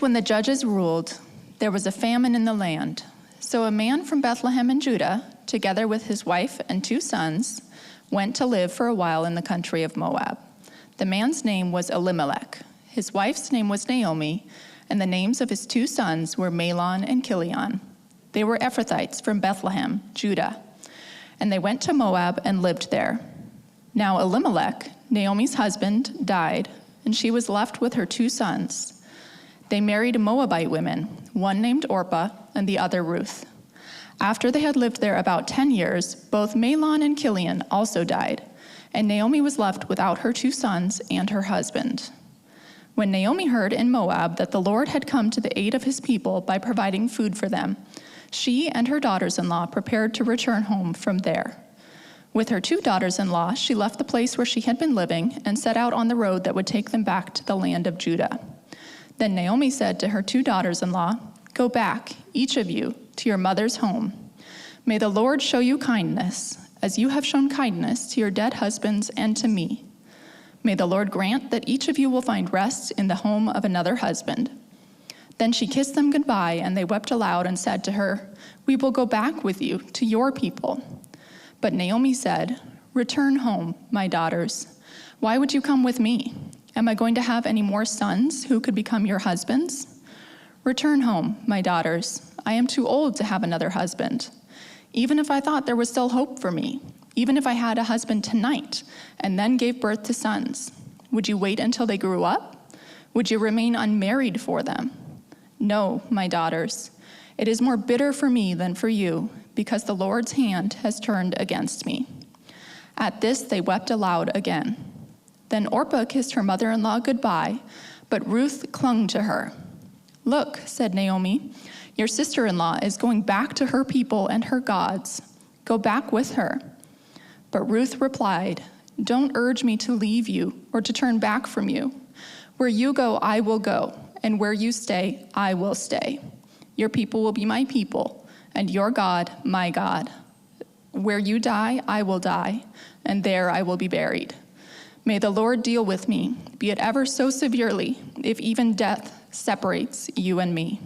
when the judges ruled, there was a famine in the land. So a man from Bethlehem in Judah, together with his wife and 2 sons, went to live for a while in the country of Moab. The man's name was Elimelech. His wife's name was Naomi, and the names of his 2 sons were Mahlon and Chilion. They were Ephrathites from Bethlehem, Judah, and they went to Moab and lived there. Now Elimelech, Naomi's husband, died, and she was left with her 2 sons. They married Moabite women, one named Orpah and the other Ruth. After they had lived there about 10 years, both Mahlon and Chilion also died, and Naomi was left without her 2 sons and her husband. When Naomi heard in Moab that the Lord had come to the aid of his people by providing food for them, she and her daughters-in-law prepared to return home from there. With her 2 daughters-in-law, she left the place where she had been living and set out on the road that would take them back to the land of Judah. Then Naomi said to her 2 daughters-in-law, "Go back, each of you, to your mother's home. May the Lord show you kindness, as you have shown kindness to your dead husbands and to me. May the Lord grant that each of you will find rest in the home of another husband." Then she kissed them goodbye, and they wept aloud and said to her, "We will go back with you to your people." But Naomi said, "Return home, my daughters. Why would you come with me? Am I going to have any more sons who could become your husbands? Return home, my daughters. I am too old to have another husband. Even if I thought there was still hope for me, even if I had a husband tonight and then gave birth to sons, would you wait until they grew up? Would you remain unmarried for them? No, my daughters. It is more bitter for me than for you, because the Lord's hand has turned against me." At this they wept aloud again. Then Orpah kissed her mother-in-law goodbye, but Ruth clung to her. "Look," said Naomi, "your sister-in-law is going back to her people and her gods. Go back with her." But Ruth replied, "Don't urge me to leave you or to turn back from you. Where you go, I will go, and where you stay, I will stay. Your people will be my people, and your God, my God. Where you die, I will die, and there I will be buried. May the Lord deal with me, be it ever so severely, if even death separates you and me."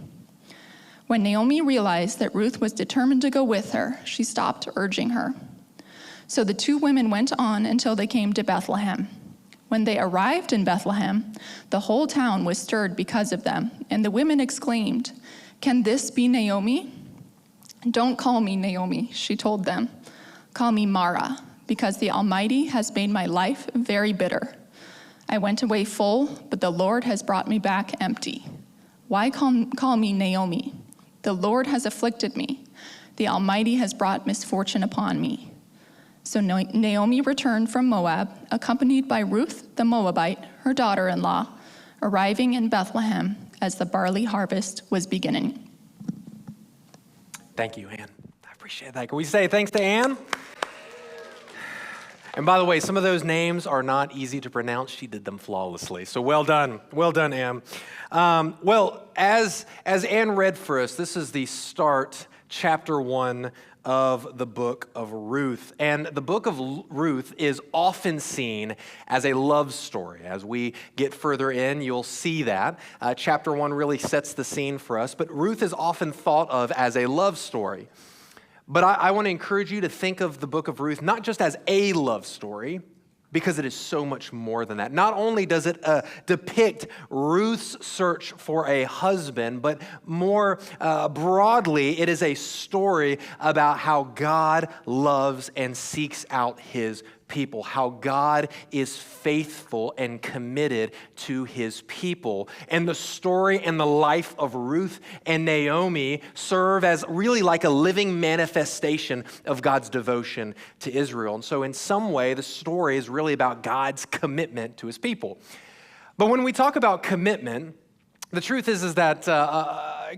When Naomi realized that Ruth was determined to go with her, she stopped urging her. So the 2 women went on until they came to Bethlehem. When they arrived in Bethlehem, the whole town was stirred because of them, and the women exclaimed, "Can this be Naomi?" "Don't call me Naomi," she told them. "Call me Mara, because the Almighty has made my life very bitter. I went away full, but the Lord has brought me back empty. Why call me Naomi? The Lord has afflicted me. The Almighty has brought misfortune upon me." So Naomi returned from Moab, accompanied by Ruth the Moabite, her daughter-in-law, arriving in Bethlehem as the barley harvest was beginning. Thank you, Anne. I appreciate that. Can we say thanks to Anne? And by the way, some of those names are not easy to pronounce. She did them flawlessly. So well done. Well done, Anne. As Anne read for us, this is the start, chapter 1 of the Book of Ruth. And the Book of Ruth is often seen as a love story. As we get further in, you'll see that. Chapter 1 really sets the scene for us, but Ruth is often thought of as a love story. But I want to encourage you to think of the Book of Ruth not just as a love story, because it is so much more than that. Not only does it depict Ruth's search for a husband, but more broadly, it is a story about how God loves and seeks out his people, how God is faithful and committed to his people. And the story and the life of Ruth and Naomi serve as really like a living manifestation of God's devotion to Israel. And so in some way, the story is really about God's commitment to his people. But when we talk about commitment, the truth is that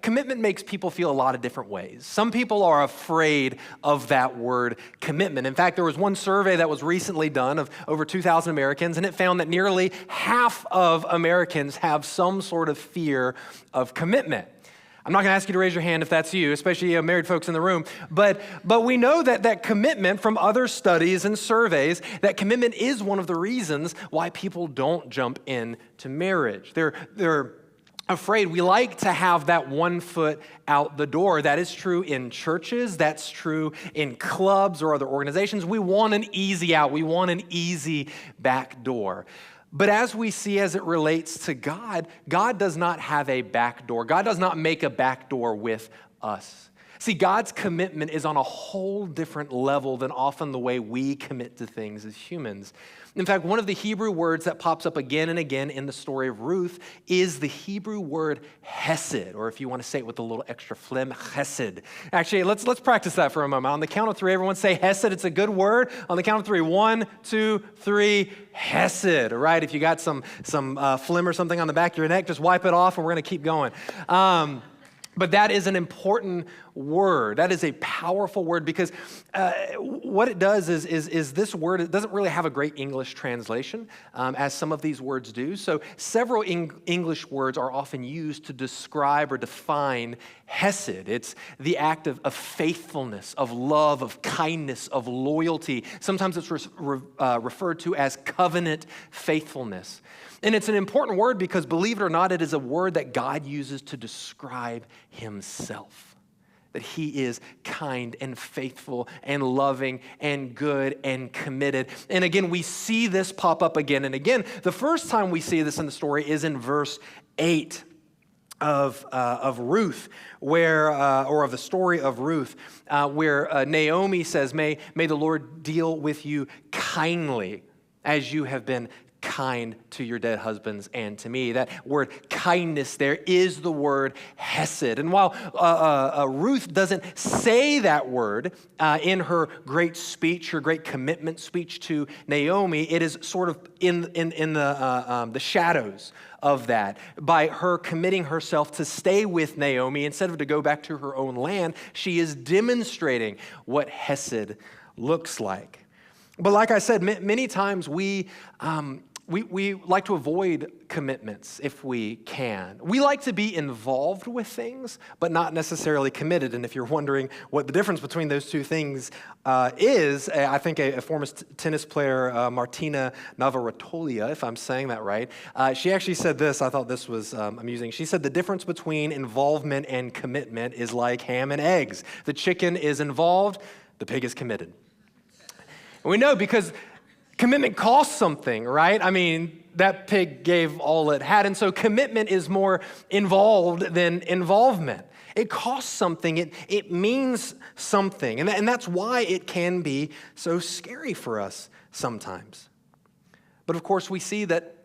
commitment makes people feel a lot of different ways. Some people are afraid of that word commitment. In fact, there was one survey that was recently done of over 2,000 Americans, and it found that nearly half of Americans have some sort of fear of commitment. I'm not going to ask you to raise your hand if that's you, especially married folks in the room, but we know that commitment from other studies and surveys, that commitment is one of the reasons why people don't jump into marriage. There afraid. We like to have that one foot out the door. That is true in churches. That's true in clubs or other organizations. We want an easy out. We want an easy back door. But as we see as it relates to God, God does not have a back door. God does not make a back door with us. See, God's commitment is on a whole different level than often the way we commit to things as humans. In fact, one of the Hebrew words that pops up again and again in the story of Ruth is the Hebrew word hesed, or if you want to say it with a little extra phlegm, chesed. Actually, let's practice that for a moment. On the count of three, everyone say hesed. It's a good word. On the count of three, 1, 2, 3, hesed. All right, if you got some phlegm or something on the back of your neck, just wipe it off and we're going to keep going. But that is an important word. That is a powerful word because what it does is this word, it doesn't really have a great English translation, as some of these words do. So several English words are often used to describe or define hesed. It's the act of faithfulness, of love, of kindness, of loyalty. Sometimes it's referred to as covenant faithfulness. And it's an important word because, believe it or not, it is a word that God uses to describe himself. That he is kind and faithful and loving and good and committed. And again, we see this pop up again and again. The first time we see this in the story is in verse 8 of Ruth, or of the story of Ruth, where Naomi says, may the Lord deal with you kindly as you have been kind to your dead husbands and to me. That word kindness there is the word hesed. And while Ruth doesn't say that word in her great speech, her great commitment speech to Naomi, it is sort of in the shadows of that. By her committing herself to stay with Naomi instead of to go back to her own land, she is demonstrating what hesed looks like. But like I said, many times we like to avoid commitments if we can. We like to be involved with things, but not necessarily committed. And if you're wondering what the difference between those two things is, I think a former tennis player, Martina Navratilova, if I'm saying that right, she actually said this. I thought this was amusing. She said the difference between involvement and commitment is like ham and eggs. The chicken is involved, the pig is committed. And we know because commitment costs something, right? I mean, that pig gave all it had. And so commitment is more involved than involvement. It costs something. It means something. And that's why it can be so scary for us sometimes. But of course, we see that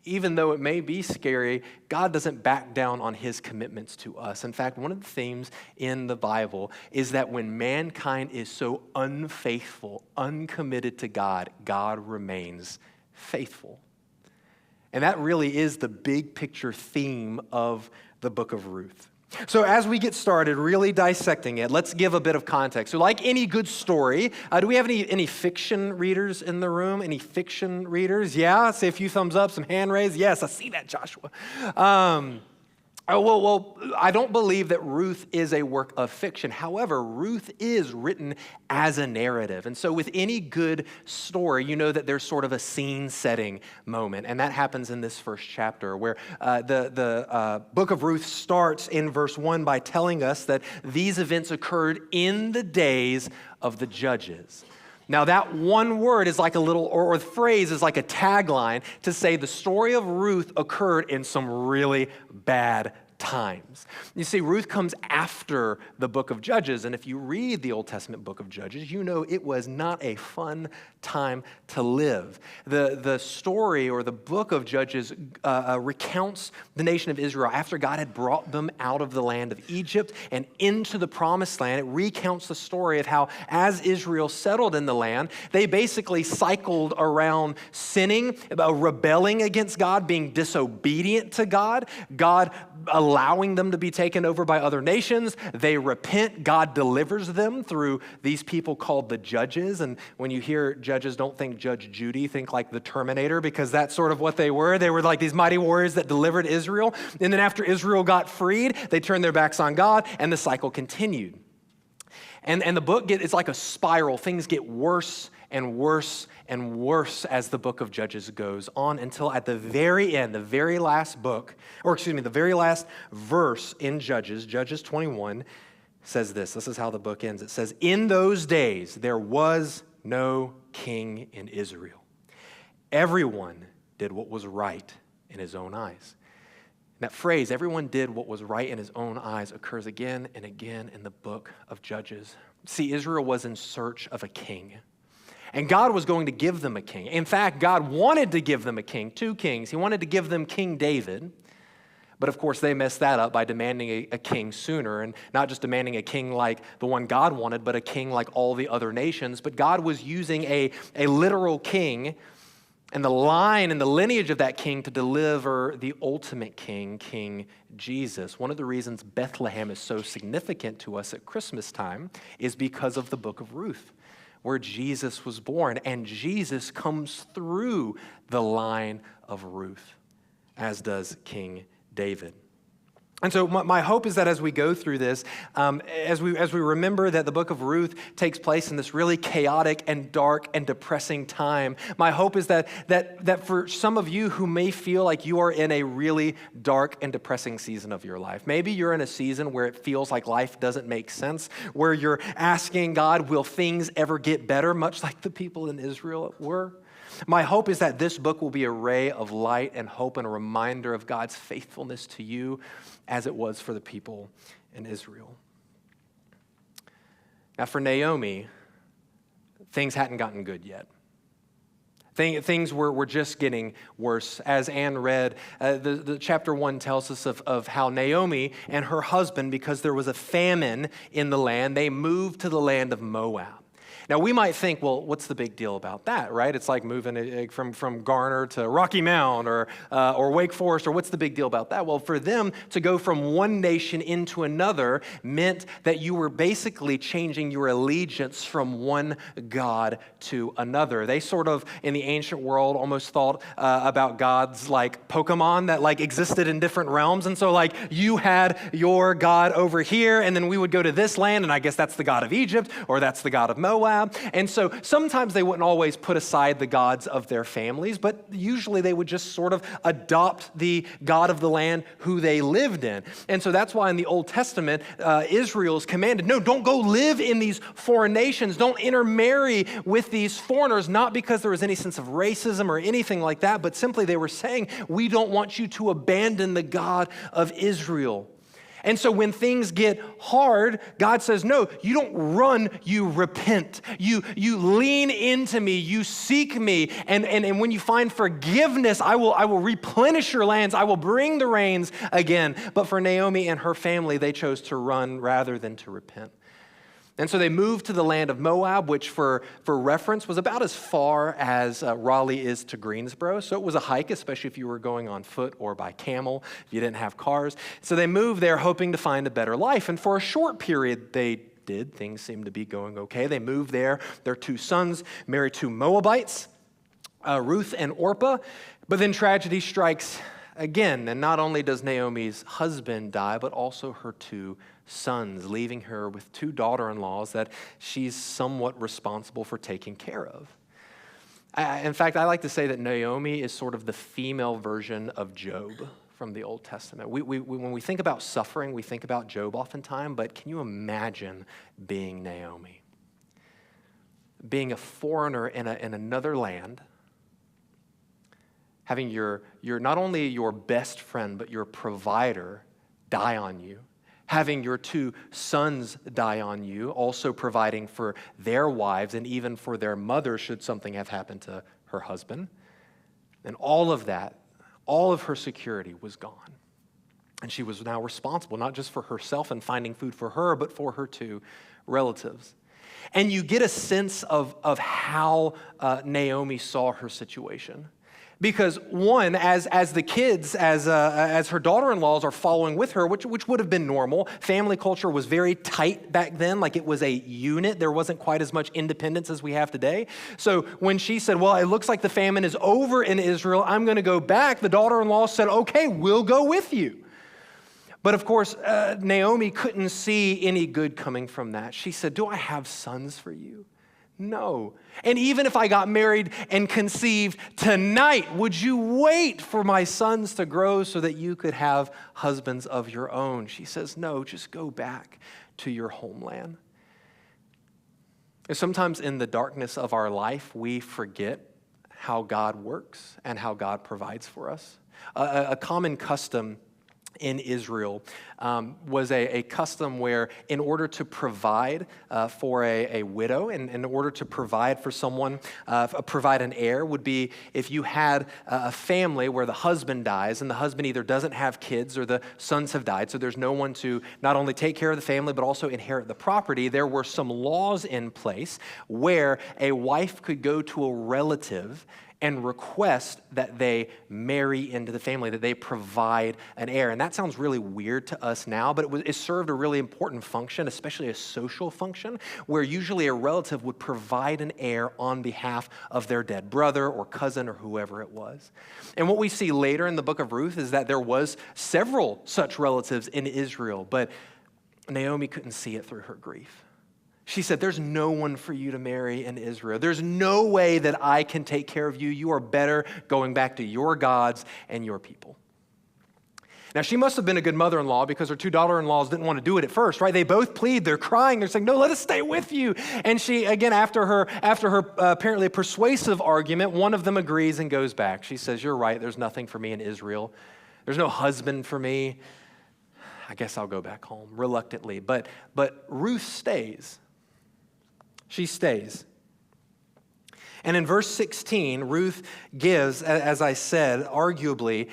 even though it may be scary, God doesn't back down on his commitments to us. In fact, one of the themes in the Bible is that when mankind is so unfaithful, uncommitted to God, God remains faithful. And that really is the big picture theme of the book of Ruth. So as we get started really dissecting it, let's give a bit of context. So like any good story, do we have any fiction readers in the room? Any fiction readers? Yeah, say a few thumbs up, some hand raised. Yes, I see that, Joshua. Well, I don't believe that Ruth is a work of fiction. However, Ruth is written as a narrative. And so with any good story, you know that there's sort of a scene-setting moment. And that happens in this first chapter where the book of Ruth starts in verse 1 by telling us that these events occurred in the days of the judges. Now that one word is like a little, or the phrase is like a tagline to say the story of Ruth occurred in some really bad times. You see, Ruth comes after the book of Judges, and if you read the Old Testament book of Judges, you know it was not a fun time to live. The story or the book of Judges recounts the nation of Israel after God had brought them out of the land of Egypt and into the promised land. It recounts the story of how as Israel settled in the land, they basically cycled around sinning, rebelling against God, being disobedient to God, God allowing them to be taken over by other nations. They repent. God delivers them through these people called the judges. And when you hear judges, don't think Judge Judy, think like the Terminator, because that's sort of what they were. They were like these mighty warriors that delivered Israel. And then after Israel got freed, they turned their backs on God and the cycle continued. And the book it's like a spiral. Things get worse and worse and worse as the book of Judges goes on until at the very end, the very last the very last verse in Judges 21, says this. This is how the book ends. It says, "In those days there was no king in Israel. Everyone did what was right in his own eyes." That phrase, "everyone did what was right in his own eyes," occurs again and again in the book of Judges. See, Israel was in search of a king, and God was going to give them a king. In fact, God wanted to give them a king, 2 kings. He wanted to give them King David, but of course they messed that up by demanding a king sooner, and not just demanding a king like the one God wanted, but a king like all the other nations. But God was using a literal king and the line and the lineage of that king to deliver the ultimate king, King Jesus. One of the reasons Bethlehem is so significant to us at Christmas time is because of the Book of Ruth, where Jesus was born. And Jesus comes through the line of Ruth, as does King David. And so my hope is that as we go through this, as we remember that the book of Ruth takes place in this really chaotic and dark and depressing time, my hope is that for some of you who may feel like you are in a really dark and depressing season of your life, maybe you're in a season where it feels like life doesn't make sense, where you're asking God, will things ever get better, much like the people in Israel were? My hope is that this book will be a ray of light and hope and a reminder of God's faithfulness to you as it was for the people in Israel. Now for Naomi, things hadn't gotten good yet. Things were just getting worse. As Anne read, the chapter 1 tells us of how Naomi and her husband, because there was a famine in the land, they moved to the land of Moab. Now, we might think, well, what's the big deal about that, right? It's like moving from Garner to Rocky Mount or Wake Forest, or what's the big deal about that? Well, for them to go from one nation into another meant that you were basically changing your allegiance from one God to another. They sort of, in the ancient world, almost thought about gods like Pokemon that like existed in different realms. And so like you had your God over here, and then we would go to this land, and I guess that's the God of Egypt, or that's the God of Moab. And so sometimes they wouldn't always put aside the gods of their families, but usually they would just sort of adopt the God of the land who they lived in. And so that's why in the Old Testament, Israel's commanded, no, don't go live in these foreign nations. Don't intermarry with these foreigners, not because there was any sense of racism or anything like that, but simply they were saying, we don't want you to abandon the God of Israel. And so when things get hard, God says, no, you don't run, you repent. You lean into me, you seek me, and when you find forgiveness, I will replenish your lands, I will bring the rains again. But for Naomi and her family, they chose to run rather than to repent. And so they moved to the land of Moab, which for reference was about as far as Raleigh is to Greensboro. So it was a hike, especially if you were going on foot or by camel, if you didn't have cars. So they moved there hoping to find a better life. And for a short period, they did. Things seemed to be going okay. They moved there. Their 2 sons married 2 Moabites, Ruth and Orpah. But then tragedy strikes again. And not only does Naomi's husband die, but also her 2 sons, leaving her with 2 daughter-in-laws that she's somewhat responsible for taking care of. In fact, I like to say that Naomi is sort of the female version of Job from the Old Testament. When we think about suffering, we think about Job oftentimes, but can you imagine being Naomi? Being a foreigner in another land, having your not only your best friend, but your provider die on you, having your 2 sons die on you, also providing for their wives and even for their mothers should something have happened to her husband. And all of that, all of her security was gone. And she was now responsible, not just for herself and finding food for her, but for her 2 relatives. And you get a sense of how Naomi saw her situation. Because one, as the kids, as her daughter-in-laws are following with her, which would have been normal, family culture was very tight back then, like it was a unit. There wasn't quite as much independence as we have today. So when she said, well, it looks like the famine is over in Israel, I'm going to go back, the daughter-in-law said, okay, we'll go with you. But of course, Naomi couldn't see any good coming from that. She said, do I have sons for you? No. And even if I got married and conceived tonight, would you wait for my sons to grow so that you could have husbands of your own? She says, no, just go back to your homeland. And sometimes in the darkness of our life, we forget how God works and how God provides for us. A common custom in Israel was a custom where in order to provide for a widow and in order to provide for someone, provide an heir would be if you had a family where the husband dies and the husband either doesn't have kids or the sons have died, so there's no one to not only take care of the family but also inherit the property. There were some laws in place where a wife could go to a relative and request that they marry into the family, that they provide an heir. And that sounds really weird to us now, but it served a really important function, especially a social function, where usually a relative would provide an heir on behalf of their dead brother or cousin or whoever it was. And what we see later in the book of Ruth is that there was several such relatives in Israel, but Naomi couldn't see it through her grief. She said, there's no one for you to marry in Israel. There's no way that I can take care of you. You are better going back to your gods and your people. Now, she must have been a good mother-in-law because her two daughter-in-laws didn't want to do it at first, right? They both plead. They're crying. They're saying, no, let us stay with you. And she, again, after her apparently persuasive argument, one of them agrees and goes back. She says, you're right. There's nothing for me in Israel. There's no husband for me. I guess I'll go back home reluctantly. But Ruth stays. She stays. And in verse 16, Ruth gives, as I said, arguably,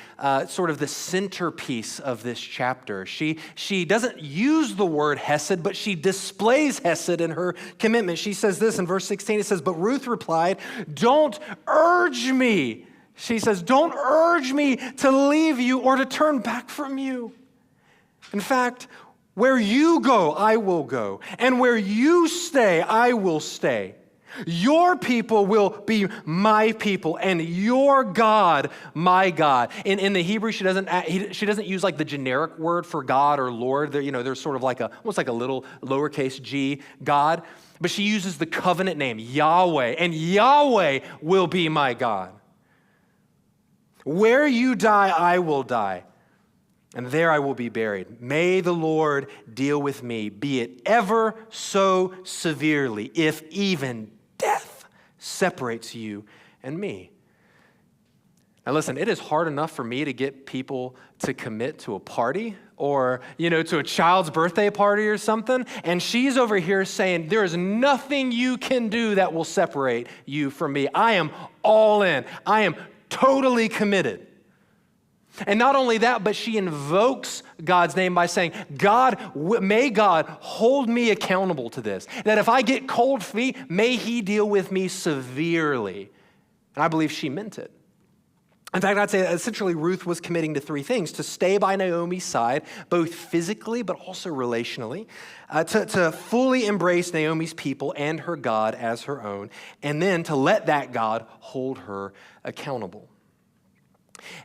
sort of the centerpiece of this chapter. She doesn't use the word hesed, but she displays hesed in her commitment. She says this in verse 16, it says, but Ruth replied, don't urge me. She says, don't urge me to leave you or to turn back from you. In fact, where you go, I will go, and where you stay, I will stay. Your people will be my people, and your God, my God. In the Hebrew, she doesn't use like the generic word for God or Lord. There's sort of like almost like a little lowercase g, God. But she uses the covenant name, Yahweh, and Yahweh will be my God. Where you die, I will die. And there I will be buried. May the Lord deal with me, be it ever so severely, if even death separates you and me. Now listen, it is hard enough for me to get people to commit to a party or, to a child's birthday party or something. And she's over here saying, there is nothing you can do that will separate you from me. I am all in. I am totally committed. And not only that, but she invokes God's name by saying, may God hold me accountable to this. That if I get cold feet, may he deal with me severely. And I believe she meant it. In fact, I'd say essentially Ruth was committing to three things: to stay by Naomi's side, both physically but also relationally, to fully embrace Naomi's people and her God as her own, and then to let that God hold her accountable.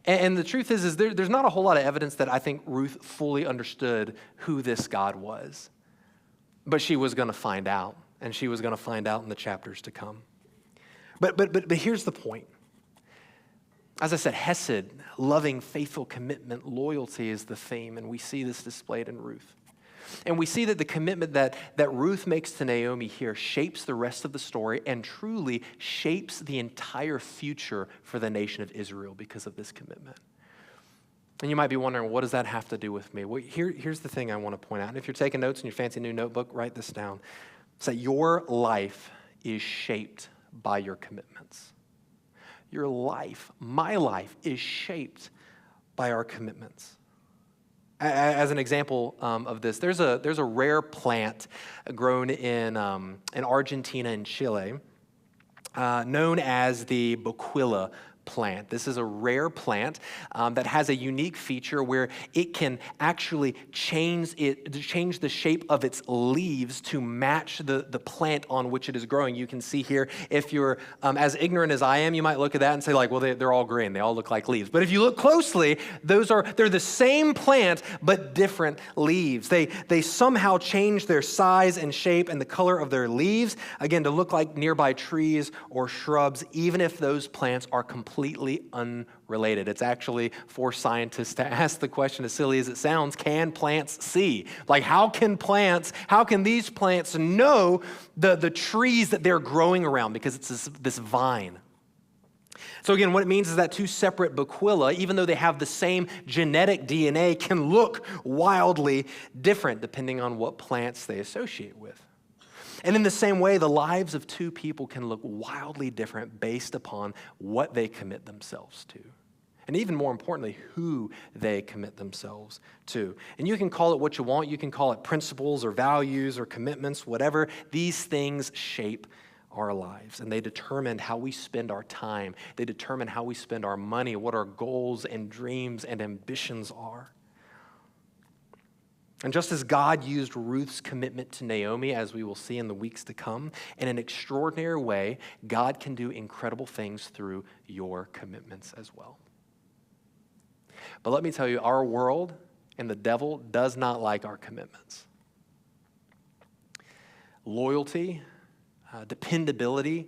And the truth is there's not a whole lot of evidence that I think Ruth fully understood who this God was. But she was going to find out, and she was going to find out in the chapters to come. But here's the point. As I said, hesed, loving, faithful commitment, loyalty is the theme, and we see this displayed in Ruth. And we see that the commitment that Ruth makes to Naomi here shapes the rest of the story and truly shapes the entire future for the nation of Israel because of this commitment. And you might be wondering, what does that have to do with me? Well, here's the thing I want to point out. And if you're taking notes in your fancy new notebook, write this down. It's that your life is shaped by your commitments. Your life, my life, is shaped by our commitments. As an example of this, there's a rare plant grown in Argentina and Chile known as the boquilla plant. This is a rare plant that has a unique feature where it can actually change the shape of its leaves to match the plant on which it is growing. You can see here, if you're as ignorant as I am, you might look at that and say like, well, they're all green. They all look like leaves. But if you look closely, they're the same plant, but different leaves. They somehow change their size and shape and the color of their leaves, again, to look like nearby trees or shrubs, even if those plants are completely unrelated. It's actually for scientists to ask the question, as silly as it sounds, can plants see? Like, how can these plants know the trees that they're growing around? Because it's this vine. So again, what it means is that two separate bacilla, even though they have the same genetic DNA, can look wildly different depending on what plants they associate with. And in the same way, the lives of two people can look wildly different based upon what they commit themselves to. And even more importantly, who they commit themselves to. And you can call it what you want. You can call it principles or values or commitments, whatever. These things shape our lives, and they determine how we spend our time. They determine how we spend our money, what our goals and dreams and ambitions are. And just as God used Ruth's commitment to Naomi, as we will see in the weeks to come, in an extraordinary way, God can do incredible things through your commitments as well. But let me tell you, our world and the devil does not like our commitments. Loyalty, dependability,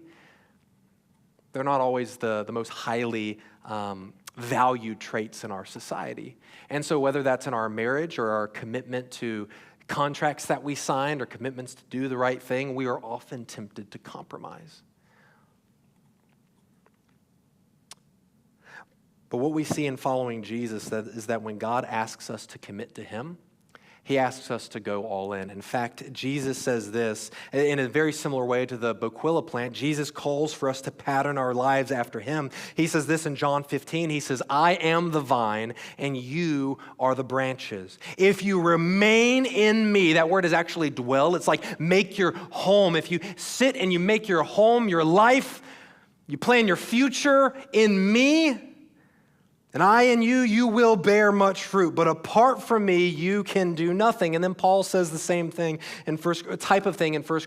they're not always the most highly valued traits in our society. And so whether that's in our marriage or our commitment to contracts that we signed or commitments to do the right thing, we are often tempted to compromise. But what we see in following Jesus is that when God asks us to commit to him, he asks us to go all in. In fact, Jesus says this in a very similar way to the bacilla plant. Jesus calls for us to pattern our lives after him. He says this in John 15. He says, I am the vine and you are the branches. If you remain in me, that word is actually dwell. It's like make your home. If you sit and you make your home, your life, you plan your future in me, and I and you will bear much fruit. But apart from me, you can do nothing. And then Paul says the same thing in 1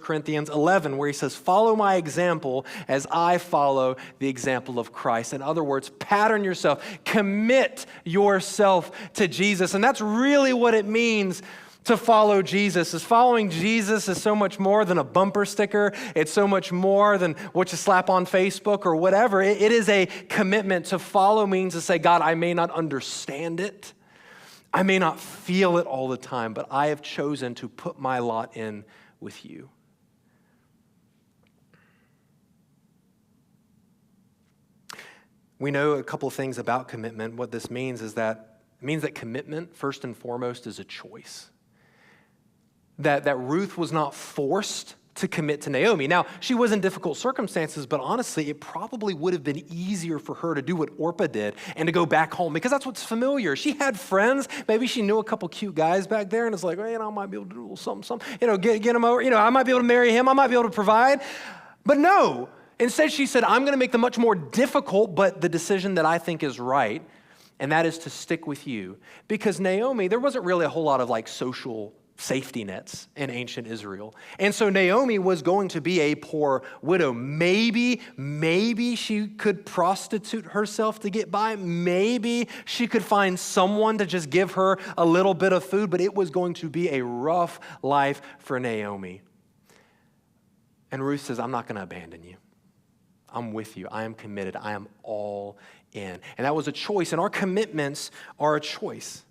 Corinthians 11, where he says, follow my example as I follow the example of Christ. In other words, pattern yourself, commit yourself to Jesus. And that's really what it means to follow Jesus. Following Jesus is so much more than a bumper sticker. It's so much more than what you slap on Facebook or whatever. It is a commitment. To follow means to say, God, I may not understand it. I may not feel it all the time, but I have chosen to put my lot in with you. We know a couple of things about commitment. What this means is that it means that commitment, first and foremost, is a choice. That Ruth was not forced to commit to Naomi. Now, she was in difficult circumstances, but honestly, it probably would have been easier for her to do what Orpah did and to go back home because that's what's familiar. She had friends. Maybe she knew a couple cute guys back there and it's like, I might be able to do a little something, get him over. I might be able to marry him. I might be able to provide. But no, instead she said, I'm going to make the much more difficult, but the decision that I think is right, and that is to stick with you. Because Naomi, there wasn't really a whole lot of social safety nets in ancient Israel. And so Naomi was going to be a poor widow. Maybe she could prostitute herself to get by. Maybe she could find someone to just give her a little bit of food, but it was going to be a rough life for Naomi. And Ruth says, I'm not going to abandon you. I'm with you. I am committed. I am all in. And that was a choice, and our commitments are a choice.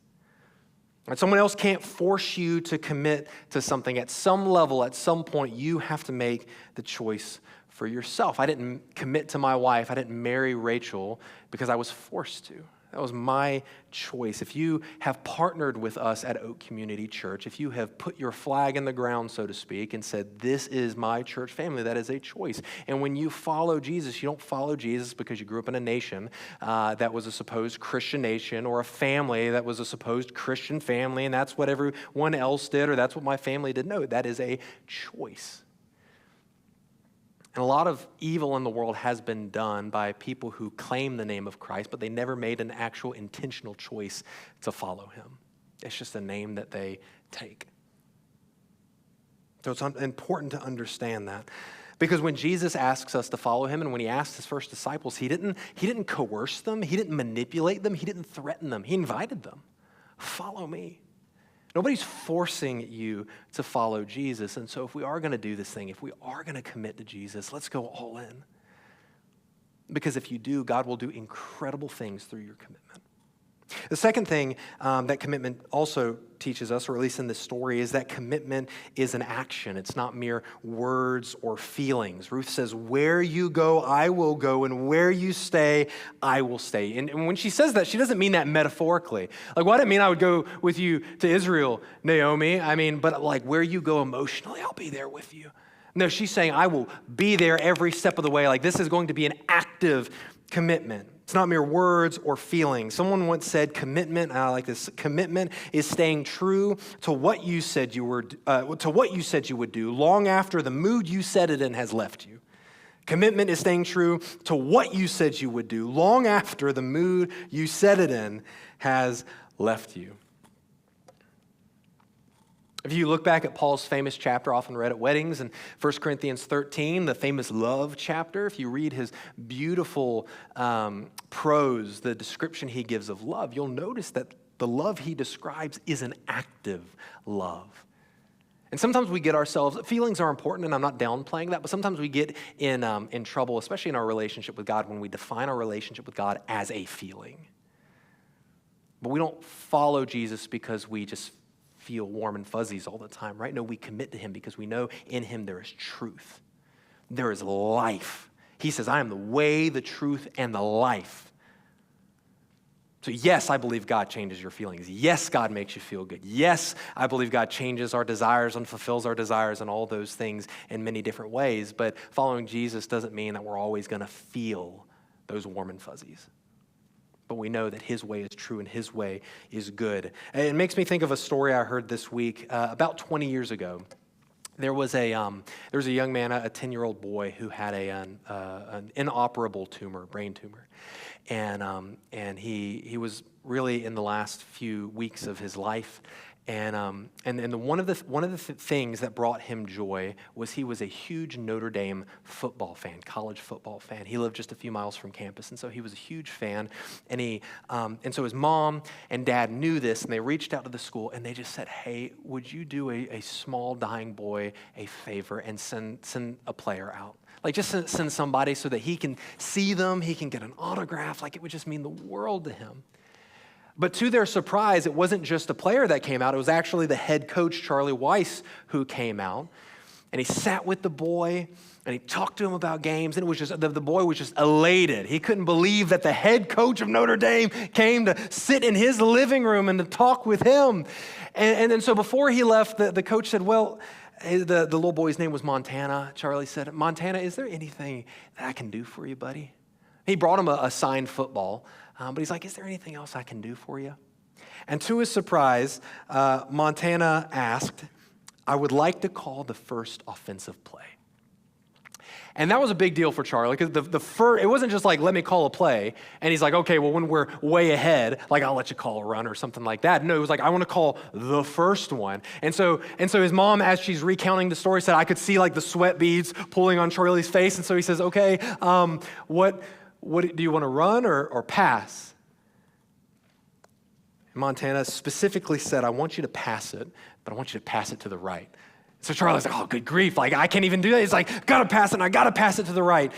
And someone else can't force you to commit to something. At some level, at some point, you have to make the choice for yourself. I didn't commit to my wife. I didn't marry Rachel because I was forced to. That was my choice. If you have partnered with us at Oak Community Church, if you have put your flag in the ground, so to speak, and said, this is my church family, that is a choice. And when you follow Jesus, you don't follow Jesus because you grew up in a nation that was a supposed Christian nation, or a family that was a supposed Christian family, and that's what everyone else did, or that's what my family did. No, that is a choice. And a lot of evil in the world has been done by people who claim the name of Christ, but they never made an actual intentional choice to follow him. It's just a name that they take. So it's important to understand that. Because when Jesus asks us to follow him, and when he asked his first disciples, he didn't coerce them, he didn't manipulate them, he didn't threaten them. He invited them. Follow me. Nobody's forcing you to follow Jesus. And so if we are going to do this thing, if we are going to commit to Jesus, let's go all in. Because if you do, God will do incredible things through your commitment. The second thing that commitment also teaches us, or at least in this story, is that commitment is an action. It's not mere words or feelings. Ruth says, where you go, I will go, and where you stay, I will stay. And when she says that, she doesn't mean that metaphorically. Like, well, I didn't mean I would go with you to Israel, Naomi. I mean, but like where you go emotionally, I'll be there with you. No, she's saying I will be there every step of the way. Like this is going to be an active commitment. It's not mere words or feelings. Someone once said commitment, and I like this, commitment is staying true to what you said you would do long after the mood you set it in has left you. Commitment is staying true to what you said you would do long after the mood you set it in has left you. If you look back at Paul's famous chapter, often read at weddings, in 1 Corinthians 13, the famous love chapter, if you read his beautiful prose, the description he gives of love, you'll notice that the love he describes is an active love. And sometimes we get ourselves, feelings are important, and I'm not downplaying that, but sometimes we get in trouble, especially in our relationship with God, when we define our relationship with God as a feeling. But we don't follow Jesus because we just feel warm and fuzzies all the time, right? No, we commit to him because we know in him there is truth. There is life. He says, I am the way, the truth, and the life. So yes, I believe God changes your feelings. Yes, God makes you feel good. Yes, I believe God changes our desires and fulfills our desires and all those things in many different ways. But following Jesus doesn't mean that we're always going to feel those warm and fuzzies. But we know that his way is true and his way is good. And it makes me think of a story I heard this week. About 20 years ago, there was a young man, a 10-year-old boy, who had an inoperable tumor, brain tumor. And he was really in the last few weeks of his life. And one of the things that brought him joy was he was a huge Notre Dame football fan, college football fan. He lived just a few miles from campus, and so he was a huge fan. And so his mom and dad knew this, and they reached out to the school, and they just said, "Hey, would you do a small dying boy a favor and send a player out? Like just send somebody so that he can see them, he can get an autograph. Like it would just mean the world to him." But to their surprise, it wasn't just a player that came out. It was actually the head coach, Charlie Weiss, who came out. And he sat with the boy, and he talked to him about games. And it was just the boy was just elated. He couldn't believe that the head coach of Notre Dame came to sit in his living room and to talk with him. And then so before he left, the coach said, well, the little boy's name was Montana. Charlie said, Montana, is there anything that I can do for you, buddy? He brought him a signed football. But he's like, is there anything else I can do for you? And to his surprise, Montana asked, I would like to call the first offensive play. And that was a big deal for Charlie because it wasn't just like, let me call a play. And he's like, okay, well, when we're way ahead, like I'll let you call a run or something like that. No, it was like, I want to call the first one. And so his mom, as she's recounting the story, said, I could see like the sweat beads pulling on Charlie's face. And so he says, okay, what do you want to run or pass? And Montana specifically said, I want you to pass it, but I want you to pass it to the right. So Charlie's like, oh, good grief. Like, I can't even do that. He's like, gotta pass it, and I gotta pass it to the right.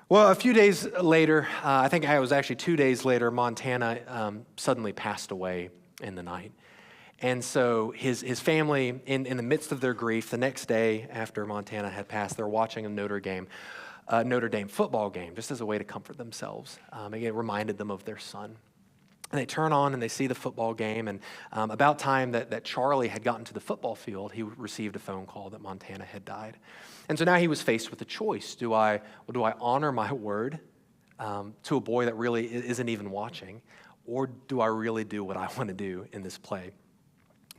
Well, a few days later, I think it was actually 2 days later, Montana suddenly passed away in the night. And so his family, in the midst of their grief, the next day after Montana had passed, they're watching a Notre Dame football game, just as a way to comfort themselves. It reminded them of their son. And they turn on and they see the football game. And about time that Charlie had gotten to the football field, he received a phone call that Montana had died. And so now he was faced with a choice. Do I honor my word to a boy that really isn't even watching? Or do I really do what I want to do in this play?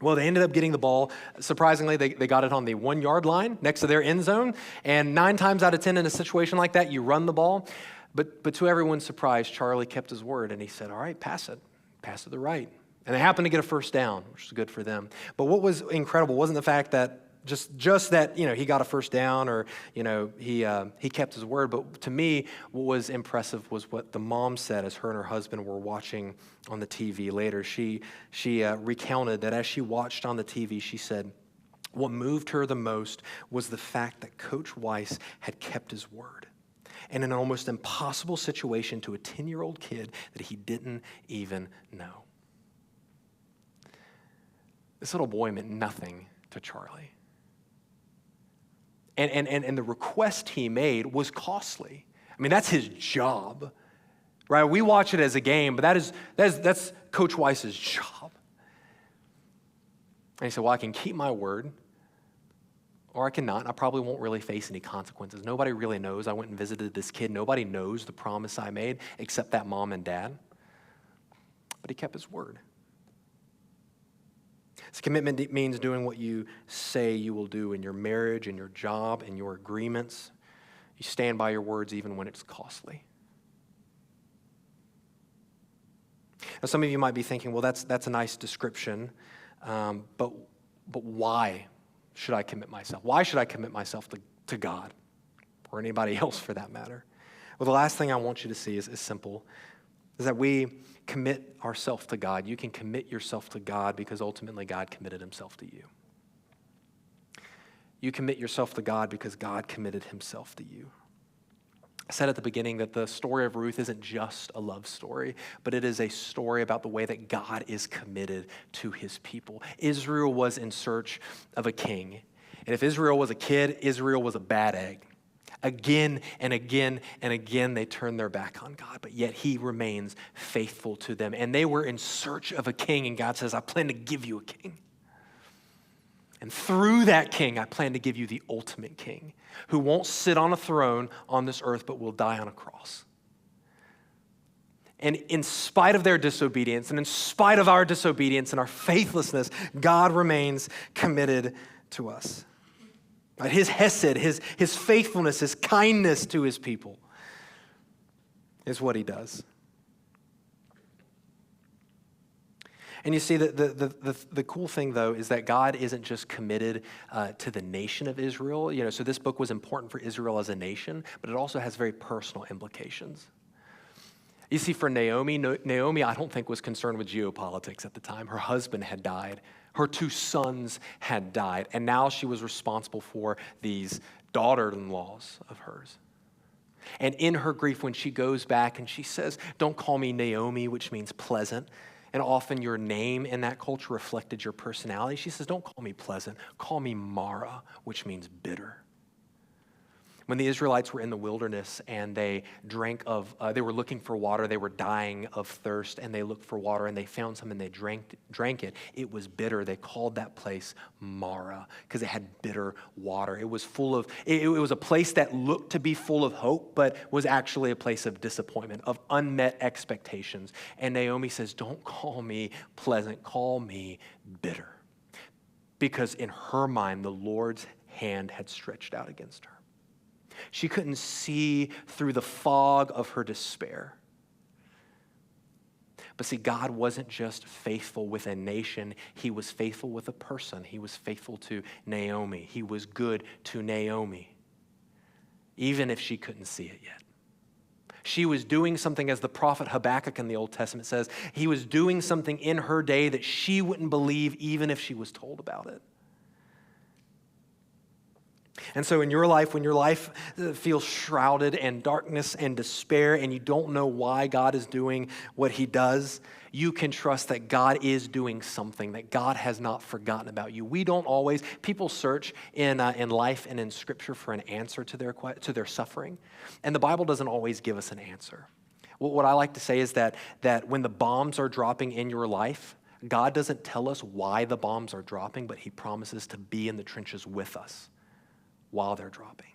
Well, they ended up getting the ball. Surprisingly, they got it on the 1 yard line next to their end zone. And 9 times out of 10 in a situation like that, you run the ball. But to everyone's surprise, Charlie kept his word and he said, all right, pass it to the right. And they happened to get a first down, which is good for them. But what was incredible wasn't the fact that just that, he got a first down or, he kept his word. But to me, what was impressive was what the mom said as her and her husband were watching on the TV later. She recounted that as she watched on the TV, she said, what moved her the most was the fact that Coach Weiss had kept his word. And in an almost impossible situation to a 10-year-old kid that he didn't even know. This little boy meant nothing to Charlie. And the request he made was costly. I mean, that's his job, right? We watch it as a game, but that's Coach Weiss's job. And he said, well, I can keep my word, or I cannot, and I probably won't really face any consequences. Nobody really knows I went and visited this kid. Nobody knows the promise I made except that mom and dad. But he kept his word. This commitment means doing what you say you will do in your marriage, in your job, in your agreements. You stand by your words even when it's costly. Now, some of you might be thinking, well, that's a nice description, but why should I commit myself? Why should I commit myself to God or anybody else for that matter? Well, the last thing I want you to see is simple, is that we commit ourselves to God. You can commit yourself to God because ultimately God committed himself to you. You commit yourself to God because God committed himself to you. I said at the beginning that the story of Ruth isn't just a love story, but it is a story about the way that God is committed to his people. Israel was in search of a king. And if Israel was a kid, Israel was a bad egg. Again and again and again, they turned their back on God, but yet he remains faithful to them. And they were in search of a king, and God says, I plan to give you a king. And through that king, I plan to give you the ultimate king who won't sit on a throne on this earth, but will die on a cross. And in spite of their disobedience, and in spite of our disobedience and our faithlessness, God remains committed to us. His hesed, his faithfulness, his kindness to his people is what he does. And you see, the cool thing, though, is that God isn't just committed to the nation of Israel. So this book was important for Israel as a nation, but it also has very personal implications. You see, for Naomi, I don't think was concerned with geopolitics at the time. Her husband had died. Her 2 sons had died. And now she was responsible for these daughter-in-laws of hers. And in her grief, when she goes back and she says, don't call me Naomi, which means pleasant. And often your name in that culture reflected your personality. She says, don't call me pleasant. Call me Mara, which means bitter. When the Israelites were in the wilderness and they they were looking for water, they were dying of thirst, and they looked for water and they found some and they drank it. It was bitter. They called that place Mara because it had bitter water. It was it was a place that looked to be full of hope, but was actually a place of disappointment, of unmet expectations. And Naomi says, don't call me pleasant, call me bitter. Because in her mind, the Lord's hand had stretched out against her. She couldn't see through the fog of her despair. But see, God wasn't just faithful with a nation. He was faithful with a person. He was faithful to Naomi. He was good to Naomi, even if she couldn't see it yet. She was doing something, as the prophet Habakkuk in the Old Testament says, he was doing something in her day that she wouldn't believe even if she was told about it. And so in your life, when your life feels shrouded in darkness and despair and you don't know why God is doing what he does, you can trust that God is doing something, that God has not forgotten about you. We don't always, people search in life and in Scripture for an answer to their suffering, and the Bible doesn't always give us an answer. What I like to say is that when the bombs are dropping in your life, God doesn't tell us why the bombs are dropping, but he promises to be in the trenches with us while they're dropping.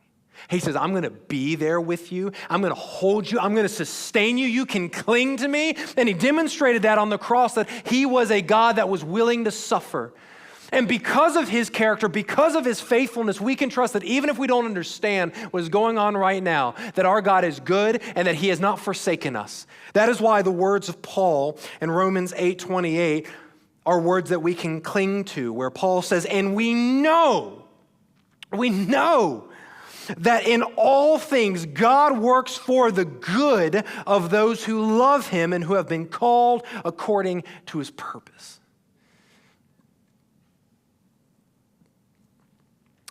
He says, I'm going to be there with you. I'm going to hold you. I'm going to sustain you. You can cling to me. And he demonstrated that on the cross, that he was a God that was willing to suffer. And because of his character, because of his faithfulness, we can trust that even if we don't understand what is going on right now, that our God is good and that he has not forsaken us. That is why the words of Paul in Romans 8:28 are words that we can cling to, where Paul says, and we know that in all things God works for the good of those who love him and who have been called according to his purpose.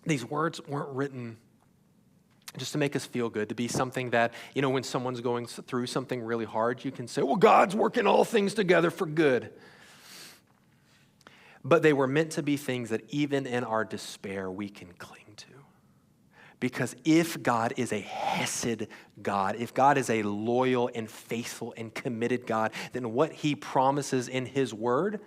These words weren't written just to make us feel good, to be something that, when someone's going through something really hard, you can say, well, God's working all things together for good. But they were meant to be things that even in our despair, we can cling to. Because if God is a hesed God, if God is a loyal and faithful and committed God, then what he promises in his word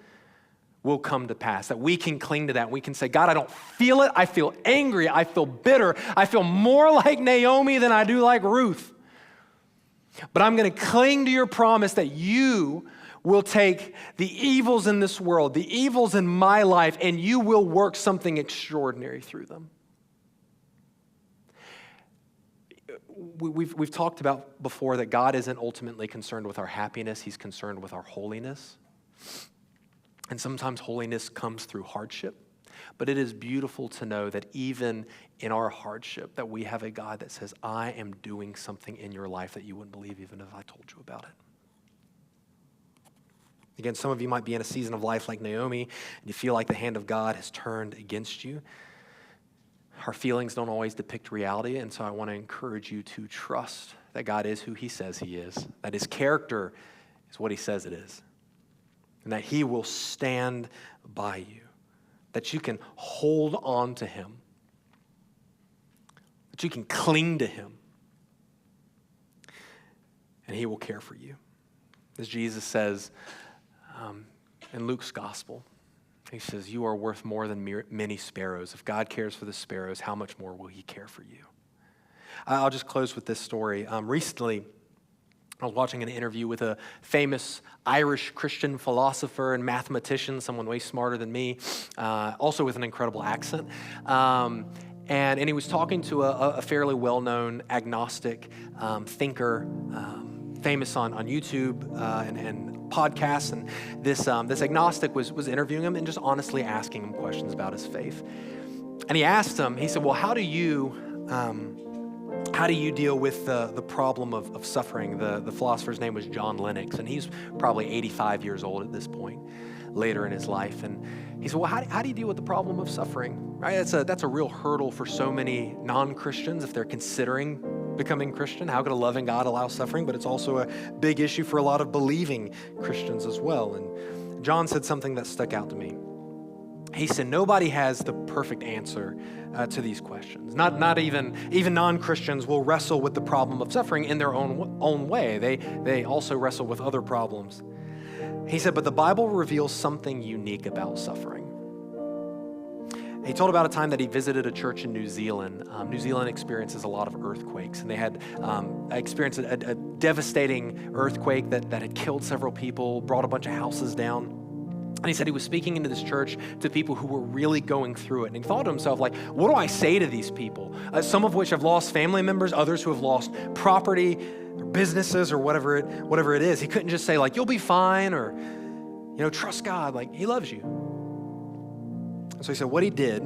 will come to pass, that we can cling to that. We can say, God, I don't feel it. I feel angry. I feel bitter. I feel more like Naomi than I do like Ruth. But I'm going to cling to your promise that you will take the evils in this world, the evils in my life, and you will work something extraordinary through them. We've talked about before that God isn't ultimately concerned with our happiness. He's concerned with our holiness. And sometimes holiness comes through hardship. But it is beautiful to know that even in our hardship, that we have a God that says, I am doing something in your life that you wouldn't believe even if I told you about it. Again, some of you might be in a season of life like Naomi, and you feel like the hand of God has turned against you. Our feelings don't always depict reality, and so I want to encourage you to trust that God is who he says he is, that his character is what he says it is, and that he will stand by you, that you can hold on to him, that you can cling to him, and he will care for you. As Jesus says in Luke's gospel, he says, you are worth more than many sparrows. If God cares for the sparrows, how much more will he care for you? I'll just close with this story. Recently, I was watching an interview with a famous Irish Christian philosopher and mathematician, someone way smarter than me, also with an incredible accent. And he was talking to a fairly well-known agnostic thinker, famous on YouTube and podcasts. And this agnostic was interviewing him and just honestly asking him questions about his faith. And he asked him, he said, well, how do you deal with the problem of suffering? The philosopher's name was John Lennox, and he's probably 85 years old at this point, later in his life. And he said, well, how do you deal with the problem of suffering? Right? That's a real hurdle for so many non-Christians if they're considering becoming Christian. How could a loving God allow suffering? But it's also a big issue for a lot of believing Christians as well. And John said something that stuck out to me. He said, nobody has the perfect answer to these questions. Not even non-Christians will wrestle with the problem of suffering in their own way. They also wrestle with other problems. He said, but the Bible reveals something unique about suffering. He told about a time that he visited a church in New Zealand. New Zealand experiences a lot of earthquakes, and they had experienced a devastating earthquake that had killed several people, brought a bunch of houses down. And he said he was speaking into this church to people who were really going through it. And he thought to himself, like, what do I say to these people? Some of which have lost family members, others who have lost property, or businesses, or whatever it is. He couldn't just say, like, you'll be fine, or, trust God. Like, he loves you. So he said what he did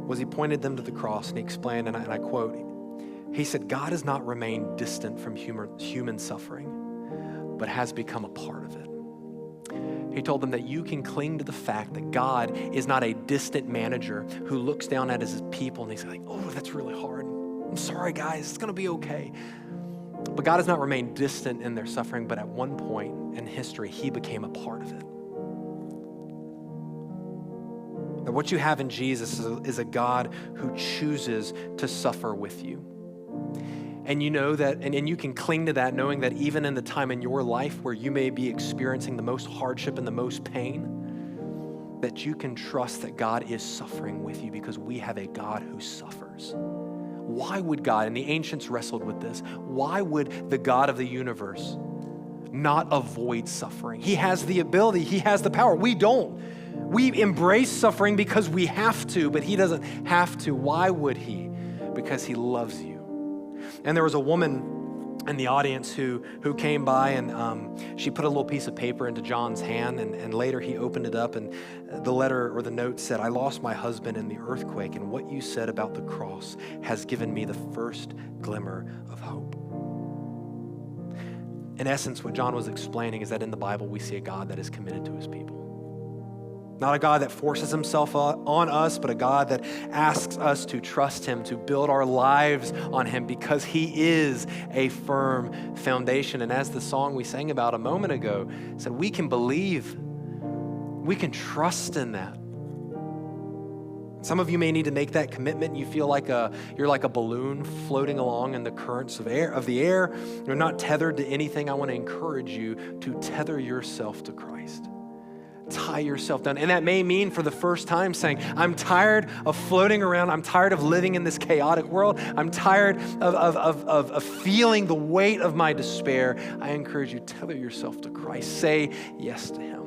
was he pointed them to the cross and he explained, and I quote, he said, God has not remained distant from human suffering, but has become a part of it. He told them that you can cling to the fact that God is not a distant manager who looks down at his people and he's like, oh, that's really hard. I'm sorry, guys, it's going to be okay. But God has not remained distant in their suffering, but at one point in history, he became a part of it. That what you have in Jesus is a God who chooses to suffer with you. And you know that, and you can cling to that knowing that even in the time in your life where you may be experiencing the most hardship and the most pain, that you can trust that God is suffering with you because we have a God who suffers. why would God, and the ancients wrestled with this, why would the God of the universe not avoid suffering? He has the ability, he has the power. We don't. We embrace suffering because we have to, but he doesn't have to. Why would he? Because he loves you. And there was a woman in the audience who came by, and she put a little piece of paper into John's hand, and later he opened it up, and the letter or the note said, "I lost my husband in the earthquake, and what you said about the cross has given me the first glimmer of hope." In essence, what John was explaining is that in the Bible, we see a God that is committed to his people. Not a God that forces himself on us, but a God that asks us to trust him, to build our lives on him, because he is a firm foundation. And as the song we sang about a moment ago said, we can believe, we can trust in that. Some of you may need to make that commitment. You feel like you're like a balloon floating along in the currents of the air. You're not tethered to anything. I want to encourage you to tether yourself to Christ. Tie yourself down. And that may mean for the first time saying, I'm tired of floating around. I'm tired of living in this chaotic world. I'm tired of feeling the weight of my despair. I encourage you, tether yourself to Christ. Say yes to him.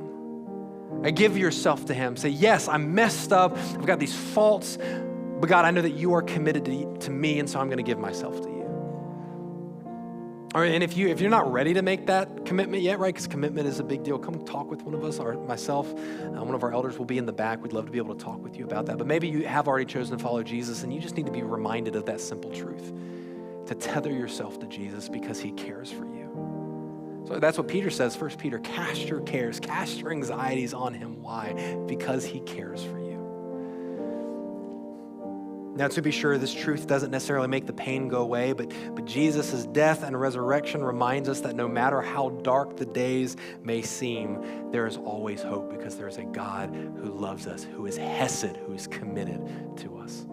Give yourself to him. Say, yes, I'm messed up. I've got these faults. But God, I know that you are committed to me, and so I'm going to give myself to you. All right, and if you're not ready to make that commitment yet, right, because commitment is a big deal, come talk with one of us, or myself. One of our elders will be in the back. We'd love to be able to talk with you about that. But maybe you have already chosen to follow Jesus, and you just need to be reminded of that simple truth, to tether yourself to Jesus because he cares for you. So that's what Peter says, 1 Peter, cast your cares, cast your anxieties on him. Why? Because he cares for you. Now, to be sure, this truth doesn't necessarily make the pain go away, but Jesus' death and resurrection reminds us that no matter how dark the days may seem, there is always hope because there is a God who loves us, who is hesed, who is committed to us.